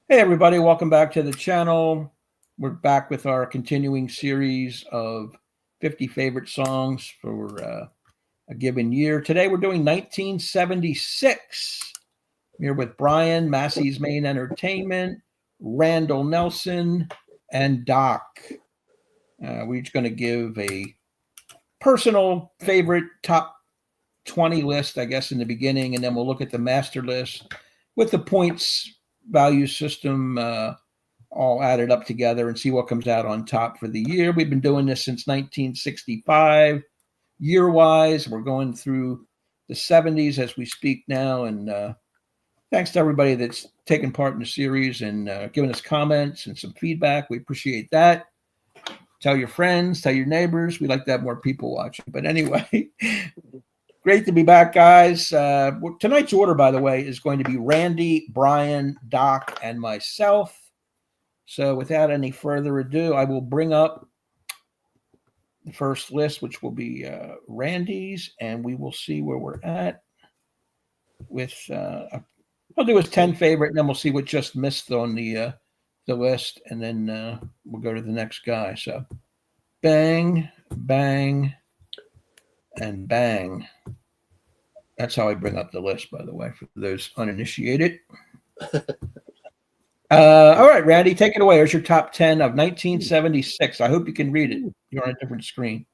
Hey, everybody, welcome back to the channel. We're back with our continuing series of 50 favorite songs for a given year. Today we're doing 1976. I'm here with Brian, Massey's Main Entertainment, Randall Nelson, and Doc. We're each going to give a personal favorite top 20 list, I guess, in the beginning, and then we'll look at the master list with the points value system all added up together and see what comes out on top for the year. We've been doing this since 1965, year wise. We're going through the 70s as we speak now. And thanks to everybody that's taken part in the series and giving us comments and some feedback. We appreciate that. Tell your friends, tell your neighbors. We like to have more people watching. But anyway, great to be back, guys. Tonight's order, by the way, is going to be Randy, Brian, Doc, and myself. So without any further ado, I will bring up the first list, which will be Randy's, and we will see where we're at with. I'll do his 10 favorite, and then we'll see what just missed on the list, and then we'll go to the next guy. So, bang, bang, and bang. That's how I bring up the list, by the way, for those uninitiated. All right, Randy, take it away. Here's your top 10 of 1976. I hope you can read it. You're on a different screen.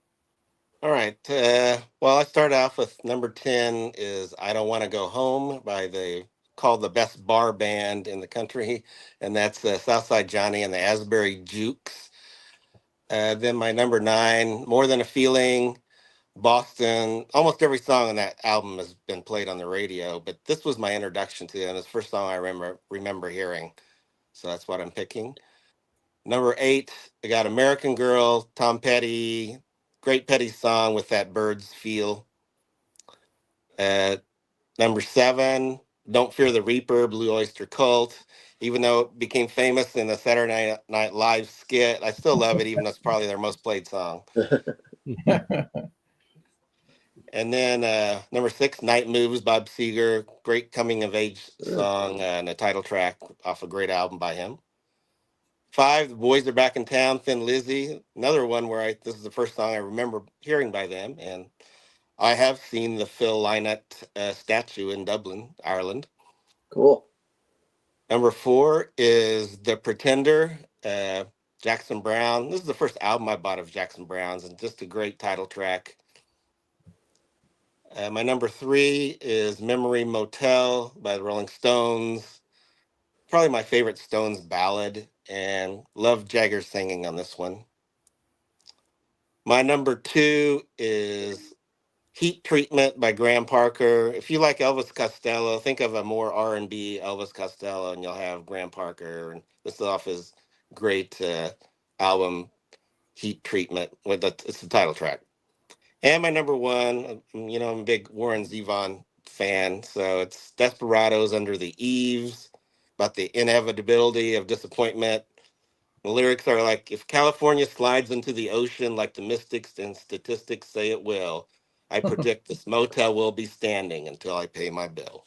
All right. Well, I start off with number 10 is I Don't Want to Go Home by called the best bar band in the country, and that's Southside Johnny and the Asbury Jukes. Then my number 9, More Than a Feeling, Boston. Almost every song on that album has been played on the radio, but this was my introduction to them. It's the first song I remember hearing, so that's what I'm picking. Number 8, I got American Girl, Tom Petty, great Petty song with that Birds feel. Number 7, Don't Fear the Reaper, Blue Oyster Cult. Even though it became famous in the Saturday Night Live skit, I still love it, even though it's probably their most played song. And then number 6, Night Moves, Bob Seger, great coming of age song and a title track off a great album by him. 5, The Boys Are Back in Town, Thin Lizzy, another one where this is the first song I remember hearing by them, and I have seen the Phil Lynott statue in Dublin, Ireland. Cool. Number 4 is The Pretender, Jackson Browne. This is the first album I bought of Jackson Browne's, and just a great title track. My number 3 is Memory Motel by the Rolling Stones. Probably my favorite Stones ballad, and love Jagger singing on this one. My number 2 is Heat Treatment by Graham Parker. If you like Elvis Costello, think of a more R&B Elvis Costello, and you'll have Graham Parker. And this is off his great album, Heat Treatment. It's the title track. And my number 1, I'm a big Warren Zevon fan, so it's Desperados Under the Eaves, about the inevitability of disappointment. The lyrics are like, if California slides into the ocean like the mystics and statistics say it will, I predict this motel will be standing until I pay my bill.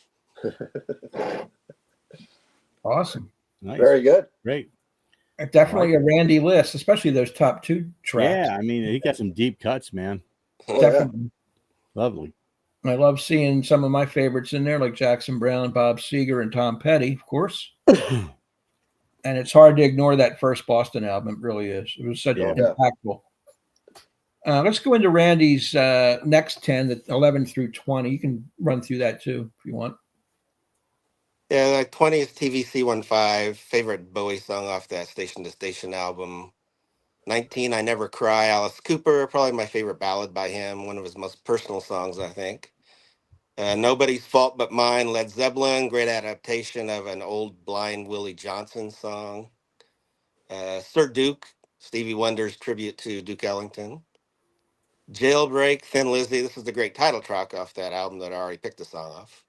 Awesome. Nice. Very good. Great. Definitely a Randy list, especially those top 2 tracks. Yeah, I mean, he got some deep cuts, man. Definitely. Lovely. I love seeing some of my favorites in there, like Jackson Browne, Bob Seger, and Tom Petty, of course. And it's hard to ignore that first Boston album. It really is. It was such impactful. Let's go into Randy's next 10, the 11 through 20. You can run through that too if you want. Yeah, like 20 is TVC15, favorite Bowie song off that Station to Station album. 19, I Never Cry, Alice Cooper, probably my favorite ballad by him, one of his most personal songs, I think. Nobody's Fault But Mine, Led Zeppelin, great adaptation of an old blind Willie Johnson song. Sir Duke, Stevie Wonder's tribute to Duke Ellington. Jailbreak, Thin Lizzy, this is the great title track off that album that I already picked the song off.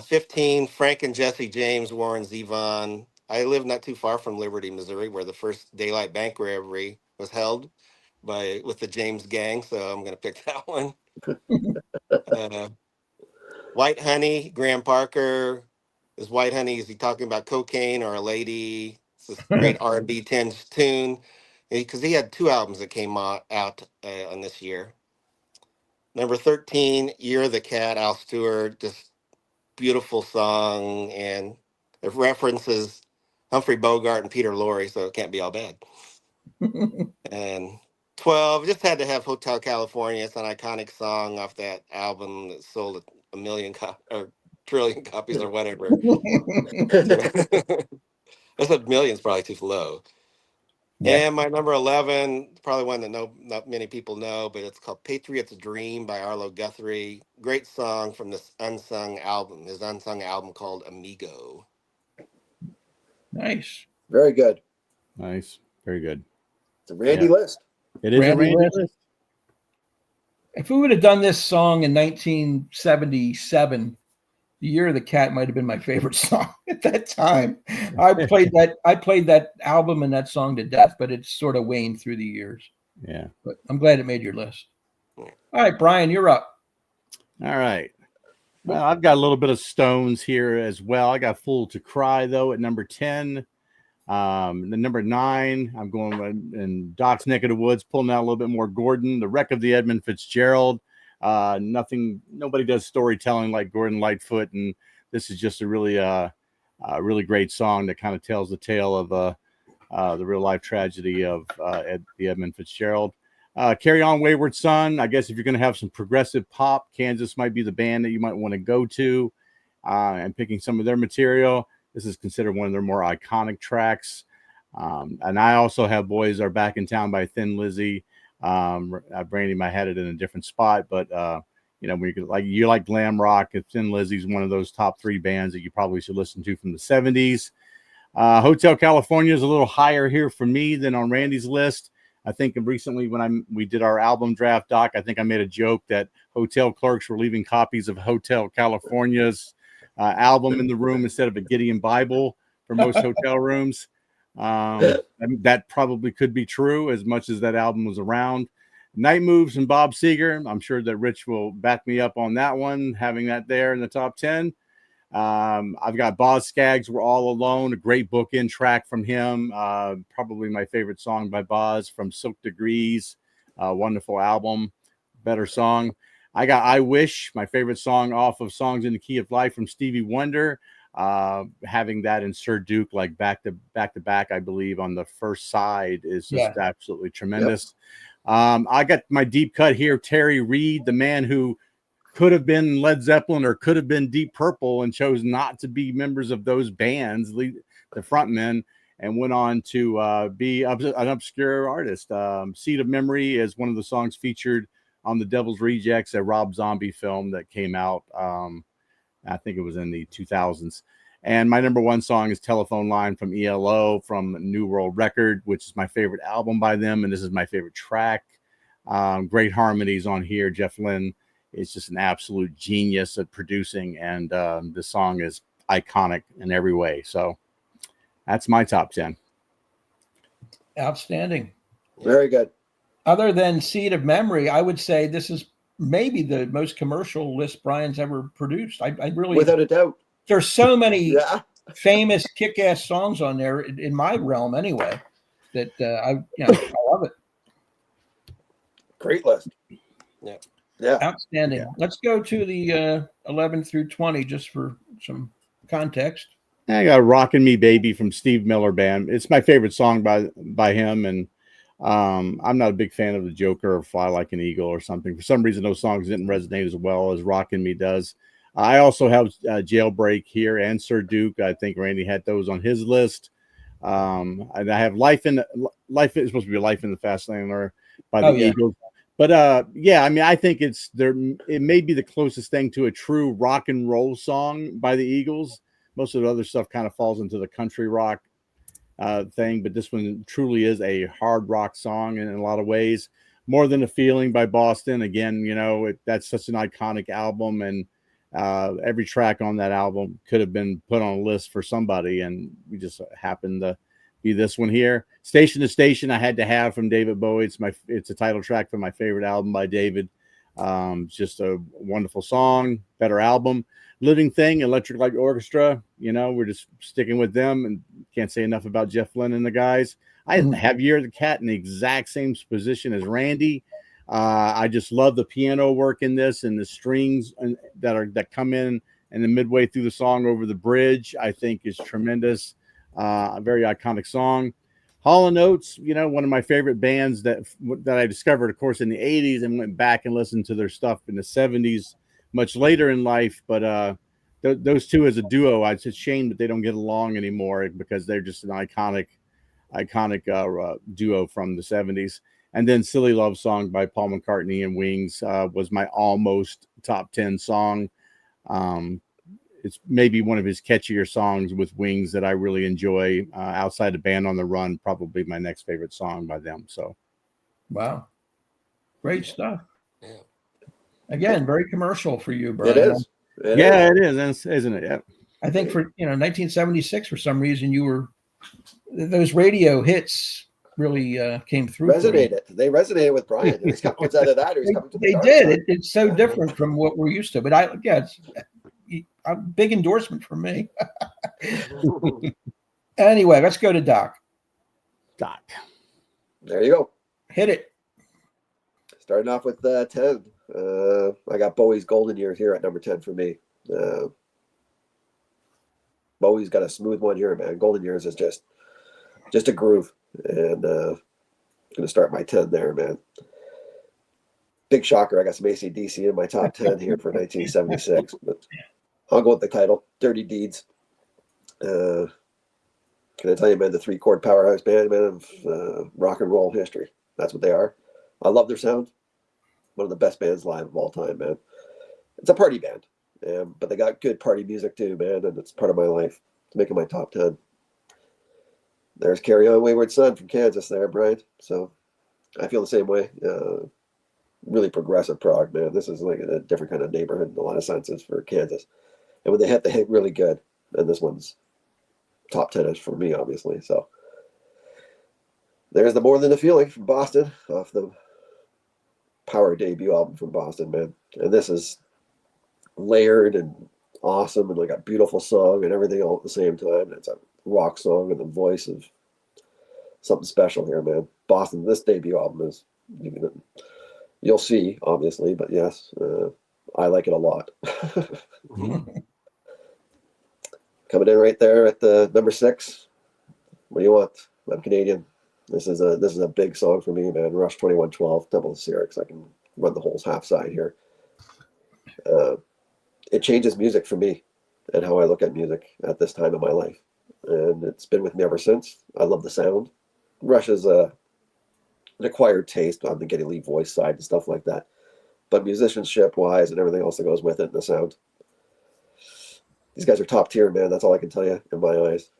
15, Frank and Jesse James, Warren Zevon. I live not too far from Liberty, Missouri, where the first daylight bank robbery was held with the James gang, so I'm going to pick that one. White Honey, Graham Parker. Is White Honey, is he talking about cocaine or a lady? It's this great R&B tinged tune. Because he had 2 albums that came out on this year. Number 13, Year of the Cat, Al Stewart. Just beautiful song. And it references Humphrey Bogart and Peter Lorre, so it can't be all bad. And 12, just had to have Hotel California. It's an iconic song off that album that sold a million or trillion copies or whatever. I said million's probably too low. Yeah. And my number 11, probably one that not many people know, but it's called Patriot's Dream by Arlo Guthrie. Great song from this unsung album, his unsung album called Amigo. Nice. Very good. Nice. Very good. It's a Randy Yeah. list. It is Randy a Randy list. list. If we would have done this song in 1977, The Year of the Cat might have been my favorite song at that time. I played that album and that song to death, but it's sort of waned through the years. Yeah. But I'm glad it made your list. All right, Brian, you're up. All right. Well, I've got a little bit of Stones here as well. I got Fool to Cry, though, at number 10. The number 9, I'm going with, in Doc's neck of the woods, pulling out a little bit more Gordon, The Wreck of the Edmund Fitzgerald. Nobody does storytelling like Gordon Lightfoot, and this is just a really great song that kind of tells the tale of the real life tragedy of the Edmund Fitzgerald. Carry On Wayward Son. I guess if you're going to have some progressive pop, Kansas might be the band that you might want to go to, and picking some of their material. This is considered one of their more iconic tracks. And I also have Boys Are Back in Town by Thin Lizzy. Brandy might had it in a different spot, but when you like glam rock, Thin Lizzy's one of those top 3 bands that you probably should listen to from the 70s. Hotel California is a little higher here for me than on Randy's list. I think recently when we did our album draft, Doc, I think I made a joke that hotel clerks were leaving copies of Hotel California's album in the room instead of a Gideon Bible for most hotel rooms. That probably could be true as much as that album was around. Night Moves and Bob Seger. I'm sure that Rich will back me up on that one, having that there in the top 10. I've got Boz Scaggs, We're All Alone, a great bookend track from him. Probably my favorite song by Boz from Silk Degrees. Wonderful album, better song. I got I Wish, my favorite song off of Songs in the Key of Life from Stevie Wonder. Having that in Sir Duke like back to back, I believe, on the first side is just absolutely tremendous. Yep. I got my deep cut here, Terry Reid, the man who could have been Led Zeppelin or could have been Deep Purple and chose not to be members of those bands, the frontmen, and went on to be an obscure artist. Seed of Memory is one of the songs featured on the Devil's Rejects, a Rob Zombie film that came out. I think it was in the 2000s. And my number 1 song is Telephone Line from ELO from New World Record, which is my favorite album by them. And this is my favorite track. Great harmonies on here. Jeff Lynne is just an absolute genius at producing. And the song is iconic in every way. So that's my top 10. Outstanding. Very good. Other than Seed of Memory, I would say this is maybe the most commercial list Brian's ever produced. I really, without a doubt. There's so many famous kick-ass songs on there in my realm, anyway. That I love it. Great list. Yeah. Outstanding. Yeah. Let's go to the 11 through 20 just for some context. I got "Rockin' Me Baby" from Steve Miller Band. It's my favorite song by him, and I'm not a big fan of The Joker or Fly Like an Eagle or something. For some reason, those songs didn't resonate as well as "Rockin' Me" does. I also have "Jailbreak" here and "Sir Duke." I think Randy had those on his list. And I have "Life is supposed to be Life in the Fast Lane" or by the Eagles. But I think it may be the closest thing to a true rock and roll song by the Eagles. Most of the other stuff kind of falls into the country rock thing, but this one truly is a hard rock song in a lot of ways. "More Than a Feeling" by Boston. Again, that's such an iconic album, and every track on that album could have been put on a list for somebody, and we just happened to be this one here. "Station to Station" I had to have from David Bowie. It's a title track from my favorite album by David. Just a wonderful song, better album. Living Thing, Electric Light Orchestra. We're just sticking with them, and can't say enough about Jeff Lynne and the guys. I have Year of the Cat in the exact same position as Randy. I just love the piano work in this, and the strings that come in and the midway through the song over the bridge, I think is tremendous. A very iconic song. Hall & Oates, one of my favorite bands that I discovered, of course, in the 80s, and went back and listened to their stuff in the 70s much later in life. But those two as a duo, it's a shame that they don't get along anymore, because they're just an iconic duo from the 70s. And then Silly Love Song by Paul McCartney and Wings was my almost top 10 song. It's maybe one of his catchier songs with Wings that I really enjoy. Outside of Band on the Run, probably my next favorite song by them. So, wow, great stuff. Yeah. Again, very commercial for you, Brian. It is. It is, isn't it? Yeah. I think for 1976, for some reason, those radio hits really came through. Resonated. They resonated with Brian. He's coming out of that. They did. It's so different from what we're used to. But it's a big endorsement from me. Anyway, let's go to Doc. There you go. Hit it. Starting off with 10. I got Bowie's Golden Years here at number 10 for me. Bowie's got a smooth one here, man. Golden Years is just a groove. And going to start my 10 there, man. Big shocker. I got some AC/DC in my top 10 here for 1976. But I'll go with the title, Dirty Deeds. Can I tell you, man, the 3-chord powerhouse band, man, of rock and roll history. That's what they are. I love their sound. One of the best bands live of all time, man. It's a party band, but they got good party music too, man, and it's part of my life. It's making my top 10. There's Carry On Wayward Son from Kansas there, Brian. So I feel the same way. Really progressive prog, man. This is like a different kind of neighborhood in a lot of senses for Kansas. And when they hit really good. And this one's top 10-ish for me, obviously. So there's the More Than a Feeling from Boston, off the Power debut album from Boston, man. And this is layered and awesome and like a beautiful song and everything all at the same time. And it's a rock song and the voice of something special here, man. Boston, this debut album is, you'll see, obviously, but yes, I like it a lot. Coming in right there at the number 6. What do you want? I'm Canadian. This is a big song for me, man. Rush 2112, Temple of Syrinx. I can run the whole half side here. It changes music for me and how I look at music at this time of my life. And it's been with me ever since. I love the sound. Rush is an acquired taste on the Geddy Lee voice side and stuff like that. But musicianship-wise and everything else that goes with it and the sound. These guys are top tier, man. That's all I can tell you in my eyes.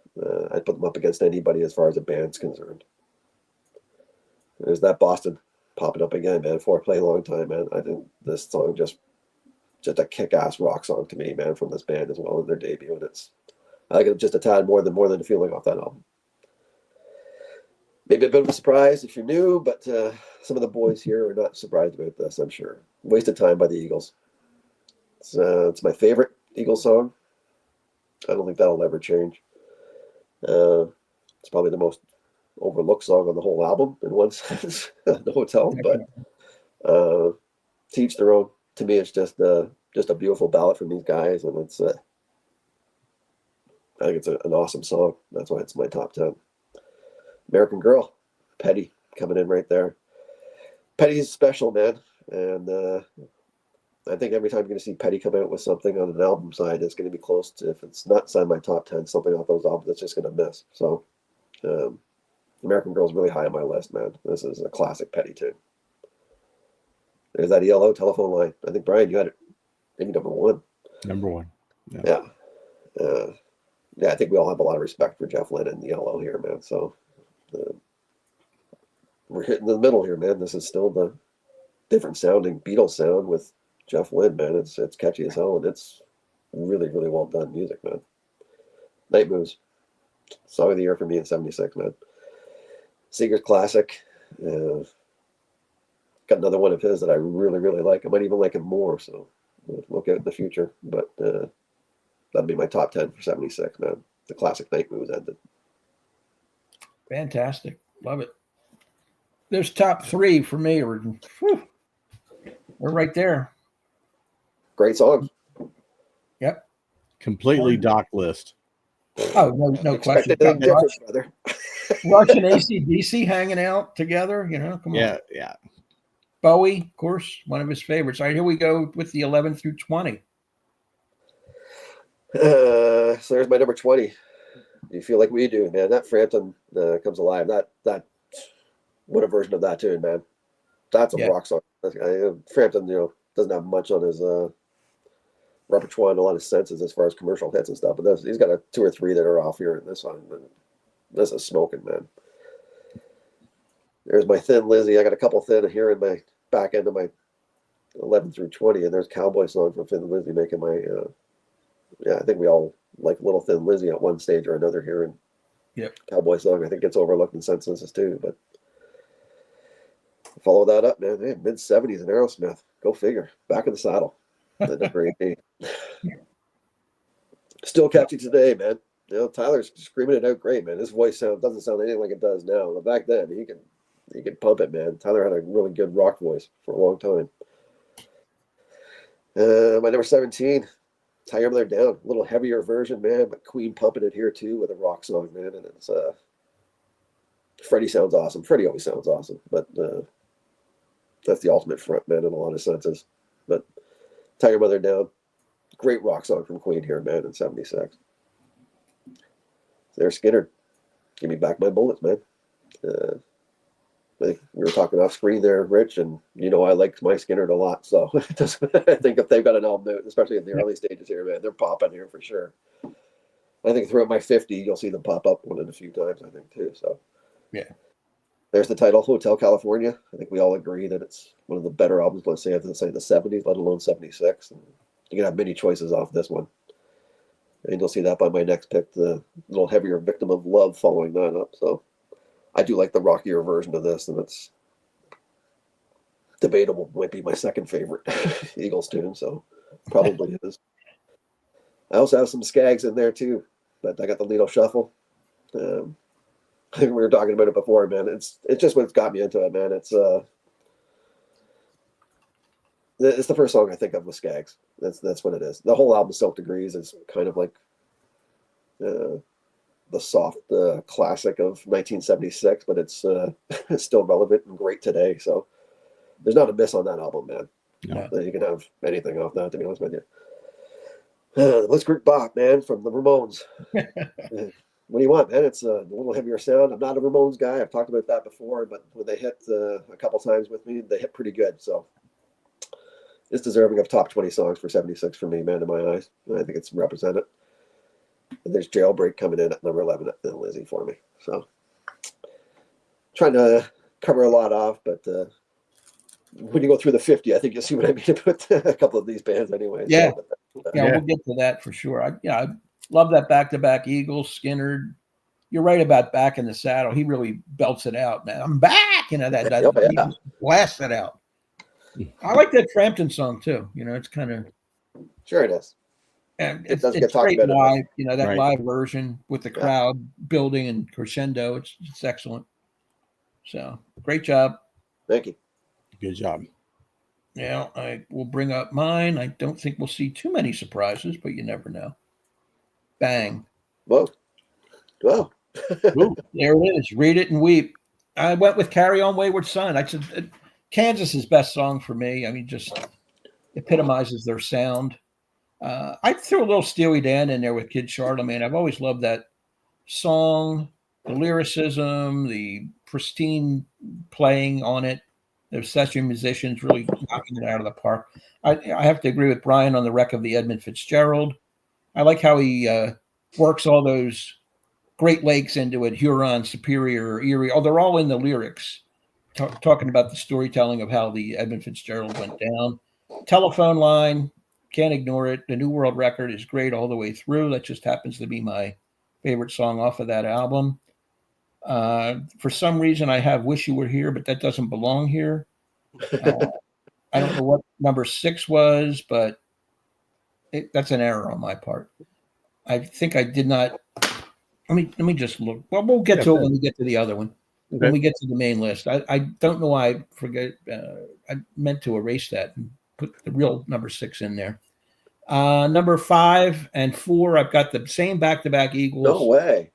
I'd put them up against anybody as far as a band's concerned. There's that Boston popping up again, man. Foreplay a long time, man. I think this song just a kick-ass rock song to me, man, from this band as well in their debut. And I like it just a tad more than a feeling off that album. Maybe a bit of a surprise if you're new, but some of the boys here are not surprised about this, I'm sure. Wasted Time by the Eagles. It's my favorite Eagles song. I don't think that'll ever change. It's probably the most overlooked song on the whole album in one sense. No tell, but to each their own. To me, it's just a beautiful ballad from these guys, and it's I think it's an awesome song. That's why it's my top 10. American Girl, Petty, coming in right there. Petty's special, man, and I think every time you're going to see Petty come out with something on an album side, it's going to be close to, if it's not inside my top 10, something off those albums that's just going to miss. So American Girl's really high on my list, man. This is a classic Petty tune. There's that ELO, Telephone Line. I think, Brian, you had it maybe number 1. Number 1. Yeah. I think we all have a lot of respect for Jeff Lynne and ELO here, man. So we're hitting the middle here, man. This is still the different sounding Beatles sound with Jeff Lynne, man. It's catchy as hell, and it's really, really well done music, man. Night Moves, song of the year for me in 76, man. Seeger's classic. Got another one of his that I really, really like. I might even like him more, so we'll look out in the future. But that'd be my top 10 for 76, man. The classic Night Moves ended. Fantastic. Love it. There's top 3 for me. We're right there. Great songs. Yep. Completely Doc list. Oh, no question. Expect anything different, brother. Rush and AC/DC hanging out together, come on. Yeah. Bowie, of course, one of his favorites. All right, here we go with the 11 through 20. So there's my number 20. You feel like we do, man. That Frampton comes alive. That what a version of that tune, man. That's a rock song. Frampton, doesn't have much on his repertoire in a lot of senses as far as commercial hits and stuff. But he's got 2 or 3 that are off here in this song. This is smoking, man. There's my Thin Lizzy. I got a couple thin here in my back end of my 11 through 20, and there's Cowboy Song from Thin Lizzy making my. I think we all like Little Thin Lizzy at one stage or another here, and Cowboy Song I think gets overlooked in some senses too. But follow that up, man. Hey, mid 70s in Aerosmith. Go figure. Back in the saddle. Number 18. Still catchy today, man. Tyler's screaming it out great, man. His voice doesn't sound anything like it does now. But back then, he can pump it, man. Tyler had a really good rock voice for a long time. My number 17, Tie Your Mother Down. A little heavier version, man, but Queen pumping it here too with a rock song, man. And it's Freddie sounds awesome. Freddie always sounds awesome, but that's the ultimate front man in a lot of senses. But Tie Your Mother Down, great rock song from Queen here, man, in 76. There's Skinner. Give me back my bullets, man. I think we were talking off screen there, Rich, and I like my Skinner a lot. So I think if they've got an album out, especially in the early stages here, man, they're popping here for sure. I think throughout my 50, you'll see them pop up one in a few times, I think, too. So there's the title, Hotel California. I think we all agree that it's one of the better albums, let's say, of the 70s, let alone 76. And you can have many choices off this one. And you'll see that by my next pick, the little heavier Victim of Love following that up. So I do like the rockier version of this, and it's debatable. Might be my second favorite Eagles tune, so probably is. I also have some Skags in there too, but I got the Lido Shuffle. I think we were talking about it before, man. It's just what's got me into it, man. It's the first song I think of with Skags. That's what it is. The whole album, Silk Degrees, is kind of like the soft classic of 1976, but it's still relevant and great today. So there's not a miss on that album, man. No. You can have anything off that, to be honest with you. Blitzkrieg Bop, man, from the Ramones. What do you want, man? It's a little heavier sound. I'm not a Ramones guy. I've talked about that before, but when they hit a couple times with me, they hit pretty good. So it's deserving of top 20 songs for 76 for me, man, in my eyes. And I think it's represented. And there's Jailbreak coming in at number 11 at Thin Lizzy for me. So trying to cover a lot off, but when you go through the 50, I think you'll see what I mean about a couple of these bands anyway. Yeah. So, We'll get to that for sure. I love that back-to-back Eagles, Skinner. You're right about Back in the Saddle. He really belts it out, man. I'm back. He blasts it out. I like that Frampton song too. It's kind of sure it is. And it's great live. That live version with the crowd building and crescendo. It's excellent. So great job. Thank you. Good job. Now I will bring up mine. I don't think we'll see too many surprises, but you never know. Bang. Whoa. Wow. There it is. Read it and weep. I went with Carry On Wayward Son. I said Kansas's best song for me. I mean, just epitomizes their sound. I threw a little Steely Dan in there with Kid Charlemagne. I've always loved that song, the lyricism, the pristine playing on it. The session musicians really knocking it out of the park. I have to agree with Brian on the wreck of the Edmund Fitzgerald. I like how he works all those Great Lakes into it, Huron, Superior, Erie. Oh, they're all in the lyrics, talking about the storytelling of how the Edmund Fitzgerald went down. Telephone Line, can't ignore it. The New World Record is great all the way through. That just happens to be my favorite song off of that album. For some reason, I have Wish You Were Here, but that doesn't belong here. I don't know what number 6 was, but that's an error on my part. I think I did not. Let me just look. Well, we'll get to it when we get to the other one. Okay. When we get to the main list, I don't know why I forget. I meant to erase that and put the real number 6 in there. Number 5 and 4, I've got the same back-to-back Eagles. No way.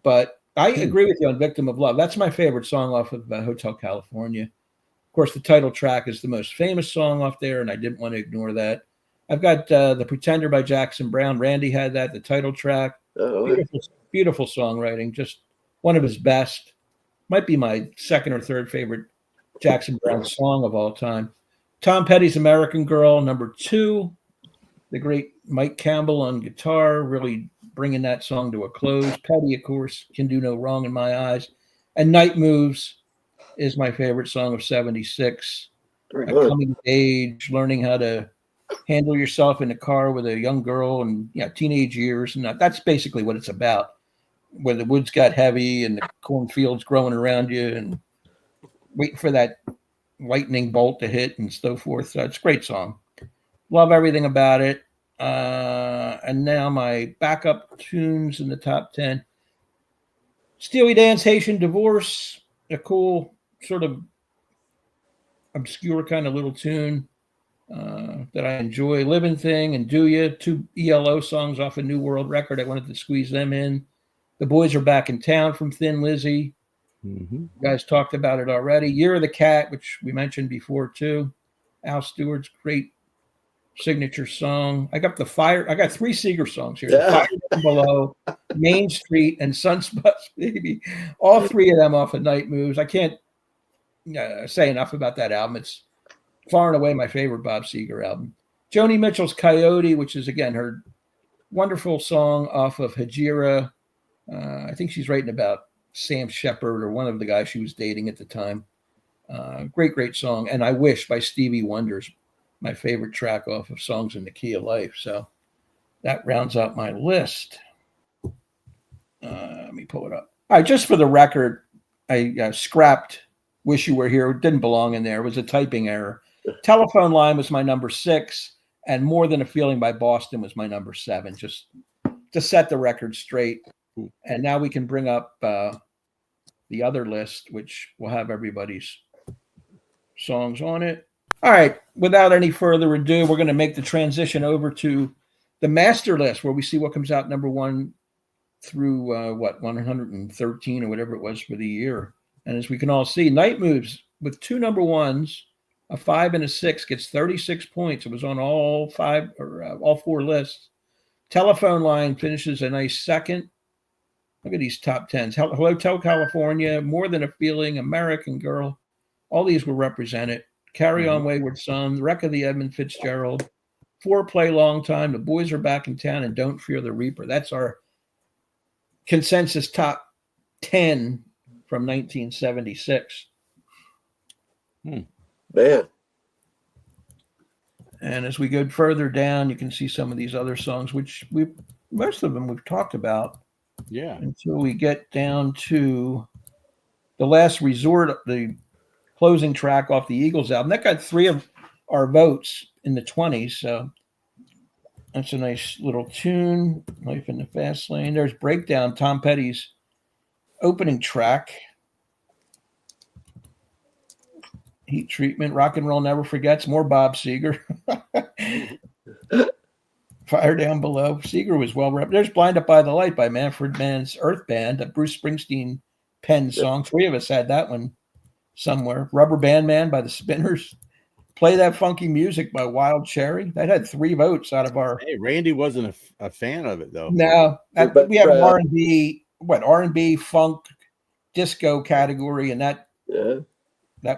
But I agree with you on "Victim of Love." That's my favorite song off of Hotel California. Of course, the title track is the most famous song off there, and I didn't want to ignore that. I've got "The Pretender" by Jackson Browne. Randy had that, the title track. Beautiful, beautiful songwriting, just one of his best. Might be my second or third favorite Jackson Browne song of all time. Tom Petty's "American Girl," number 2. The great Mike Campbell on guitar, really bringing that song to a close. Petty, of course, "Can Do No Wrong in My Eyes." And "Night Moves" is my favorite song of 76. Coming of age, learning how to handle yourself in the car with a young girl and teenage years. And that's basically what it's about. Where the woods got heavy and the cornfields growing around you and waiting for that lightning bolt to hit and so forth. So it's a great song. Love everything about it. And now my backup tunes in the top 10. Steely Dan's "Haitian Divorce," a cool sort of obscure kind of little tune that I enjoy. "Living Thing" and "Do Ya," 2 ELO songs off a New World record. I wanted to squeeze them in. "The Boys Are Back in Town" from Thin Lizzy. Mm-hmm. You guys talked about it already. "Year of the Cat," which we mentioned before too. Al Stewart's great signature song. I got 3 Seeger songs here. The Fire Down Below, "Main Street," and "Sunspot Baby." All 3 of them off of "Night Moves." I can't say enough about that album. It's far and away my favorite Bob Seger album. Joni Mitchell's "Coyote," which is, again, her wonderful song off of Hajira. I think she's writing about Sam Shepard or one of the guys she was dating at the time. Great song. And "I Wish" by Stevie Wonder's my favorite track off of Songs in the Key of Life. So that rounds out my list. Let me pull it up. All right, just for the record, I scrapped "Wish You Were Here." It didn't belong in there. It was a typing error. "Telephone Line" was my number 6, and "More Than a Feeling" by Boston was my number 7, just to set the record straight. And now we can bring up the other list, which will have everybody's songs on it. All right, without any further ado, we're going to make the transition over to the master list, where we see what comes out number 1 through 113 or whatever it was for the year. And as we can all see, "Night Moves" with 2 number 1s, a 5 and a 6, gets 36 points. It was on all 4 lists. "Telephone Line" finishes a nice second. Look at these top 10s. "Hotel California," "More Than a Feeling," "American Girl." All these were represented. "Carry On Wayward Son," "Wreck of the Edmund Fitzgerald," "Foreplay Long Time," "The Boys Are Back in Town," and "Don't Fear the Reaper." That's our consensus top 10 from 1976. Man. And as we go further down, you can see some of these other songs, which most of them we've talked about. Yeah. Until we get down to "The Last Resort," the closing track off the Eagles album. That got 3 of our votes in the 20s. So that's a nice little tune. "Life in the Fast Lane." There's "Breakdown," Tom Petty's opening track. "Heat Treatment," "Rock and Roll Never Forgets," more Bob Seger. "Fire Down Below." Seger was well represented. There's "Blind Up by the Light" by Manfred Mann's Earth Band, a Bruce Springsteen penned song. 3 of us had that one somewhere. "Rubber Band Man" by the Spinners. "Play That Funky Music" by Wild Cherry. That had 3 votes out of our. Hey, Randy wasn't a fan of it though. No, we have an R&B, funk, disco category, and that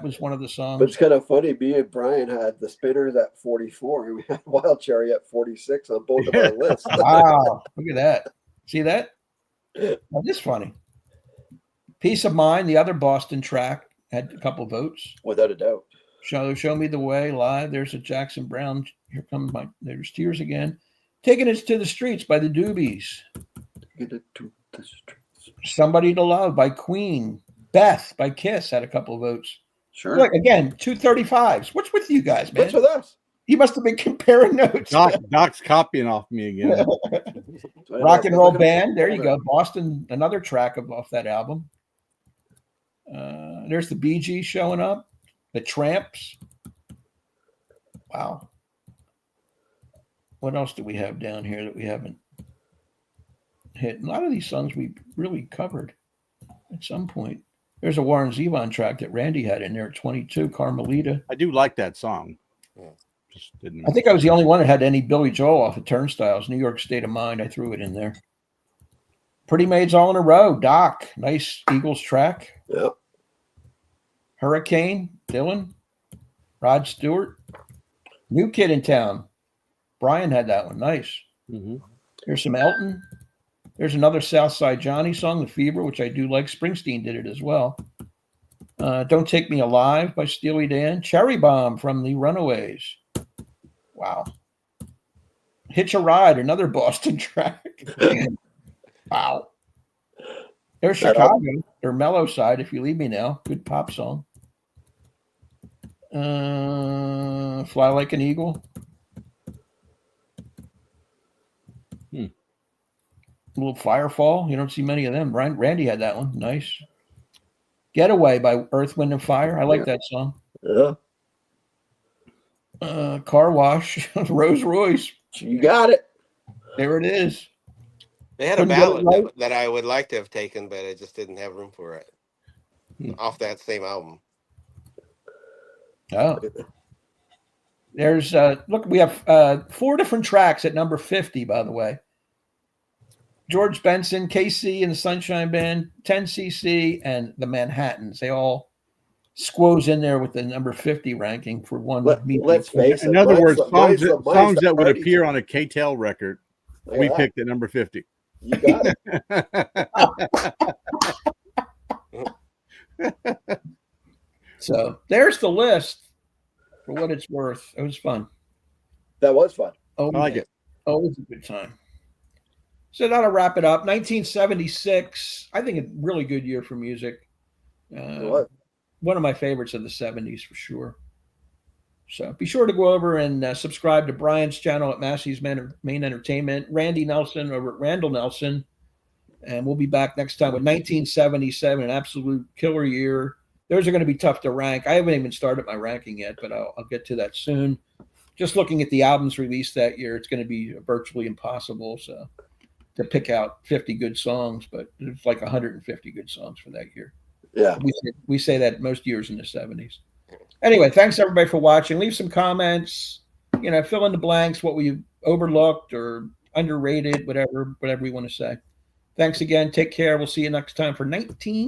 was one of the songs. But it's kind of funny. Me and Brian had the Spinners at 44, and we had Wild Cherry at 46 on both of our lists. Wow, look at that! See that? Well, this funny. "Peace of Mind," the other Boston track, had a couple votes. Without a doubt. Show Me the Way," live. There's a Jackson Browne. There's "Tears Again." "Taking It to the Streets" by the Doobies. Get it to the streets. "Somebody to Love" by Queen. "Beth" by Kiss had a couple of votes. Sure. Look, again, 235s. What's with you guys, man? What's with us? He must have been comparing notes. Doc's copying off me again. Rock and Roll Band. There you go. Boston, another track off that album. There's the Bee Gees showing up. The Tramps. Wow. What else do we have down here that we haven't hit? A lot of these songs we really covered at some point. There's a Warren Zevon track that Randy had in there at 22, Carmelita. I do like that song. Just didn't. I think I was the only one that had any Billy Joel off of Turnstiles. New York State of Mind. I threw it in there. Pretty Maids All in a Row. Doc. Nice Eagles track. Yep. Hurricane. Dylan. Rod Stewart. New Kid in Town. Brian had that one. Nice. Mm-hmm. There's some Elton. There's another Southside Johnny song, The Fever, which I do like. Springsteen did it as well. Don't Take Me Alive by Steely Dan. Cherry Bomb from the Runaways. Wow. Hitch a Ride, another Boston track. Wow. There's Chicago, their mellow side, If You Leave Me Now. Good pop song. Fly Like an Eagle. A little Firefall. You don't see many of them. Randy had that one. Nice. Getaway by Earth, Wind, and Fire. I like that song. Yeah. Car Wash, Rolls Royce. You got it. There it is. They had a ballad that I would like to have taken, but I just didn't have room for it. Off that same album. Oh. There's, look, we have 4 different tracks at number 50, by the way. George Benson, KC and the Sunshine Band, 10cc, and the Manhattans. They all squoze in there with the number 50 ranking for one. Let's face it. In other words, songs that would appear on a K-Tel record, we picked at number 50. You got it. So there's the list for what it's worth. It was fun. That was fun. Oh, I like it. Always a good time. So that'll wrap it up. 1976, I think a really good year for music. One of my favorites of the 70s for sure. So be sure to go over and subscribe to Brian's channel at Massey's Main Entertainment, Randy Nelson over at Randall Nelson. And we'll be back next time with 1977, an absolute killer year. Those are going to be tough to rank. I haven't even started my ranking yet, but I'll get to that soon. Just looking at the albums released that year, it's going to be virtually impossible. So to pick out 50 good songs, but there's like 150 good songs for that year. Yeah. We say that most years in the 70s. Anyway, thanks everybody for watching. Leave some comments, fill in the blanks, what we overlooked or underrated, whatever you want to say. Thanks again. Take care. We'll see you next time for 19.